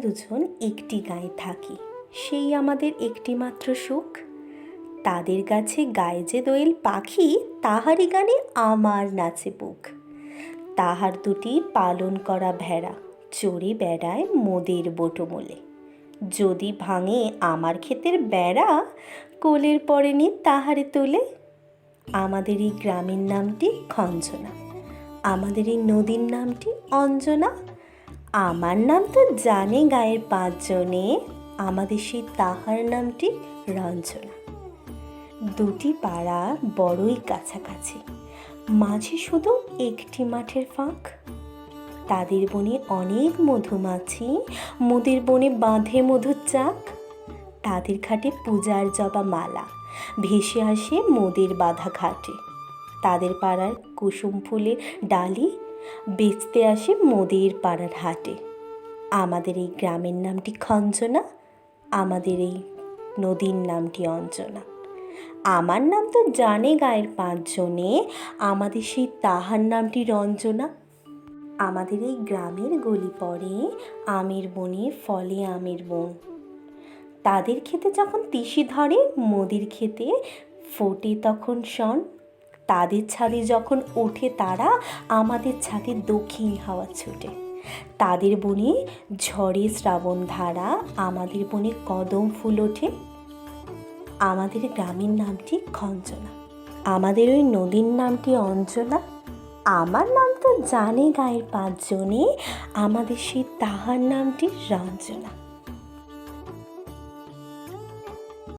দুজন একটি গাঁয়ে থাকি, সেই আমাদের একটিমাত্র সুখ। তাদের কাছে গায়ে যে দোয়েল পাখি, তাহারই গানে আমার নাচে বুক। তাহার দুটি পালন করা ভেড়া চড়ে বেড়ায় মোদের বটমূলে। যদি ভাঙে আমার ক্ষেতের বেড়া, কোলের পরে নিয়ে তাহারে তোলে। আমাদের এই গ্রামের নামটি খঞ্জনা, আমাদের এই নদীর নামটি অঞ্জনা। আমার নাম তো জানে গায়ের পাঁচজনে, আমাদের সেই তাহার নামটি রঞ্জনা। দুটি পাড়া বড়ই কাছাকাছি, মাঝে শুধু একটি মাঠের ফাঁক। তাদের বনে অনেক মধুমাছি, মোদের বনে বাঁধে মধুর চাক। তাদের ঘাটে পূজার জবা মালা ভেসে আসে মোদের বাঁধা ঘাটে। তাদের পাড়ার কুসুম ফুলের ডালি বেচতে আসে মোদের পাড়ার হাটে। আমাদের এই গ্রামের নামটি খঞ্জনা, আমাদের এই নদীর নামটি অঞ্জনা। আমার নাম তো জানে গায়ের পাঁচজনে, আমাদের সেই তাহার নামটি রঞ্জনা। আমাদের এই গ্রামের গলি পড়ে আমের বনে, ফলে আমের বন। তাদের ক্ষেতে যখন তিসি ধরে, মোদির ক্ষেতে ফোটে তখন শন। তাদের ছাদে যখন ওঠে তারা, আমাদের ছাদে দক্ষিণ হাওয়া ছুটে। তাদের বনে ঝড়ে শ্রাবণ ধারা, আমাদের বনে কদম ফুল ওঠে। আমাদের গ্রামের নামটি খঞ্জনা, আমাদের ওই নদীর নামটি অঞ্জনা। আমার নাম তো জানে গায়ের পাঁচজনে, আমাদের সেই তাহার নামটি রঞ্জনা।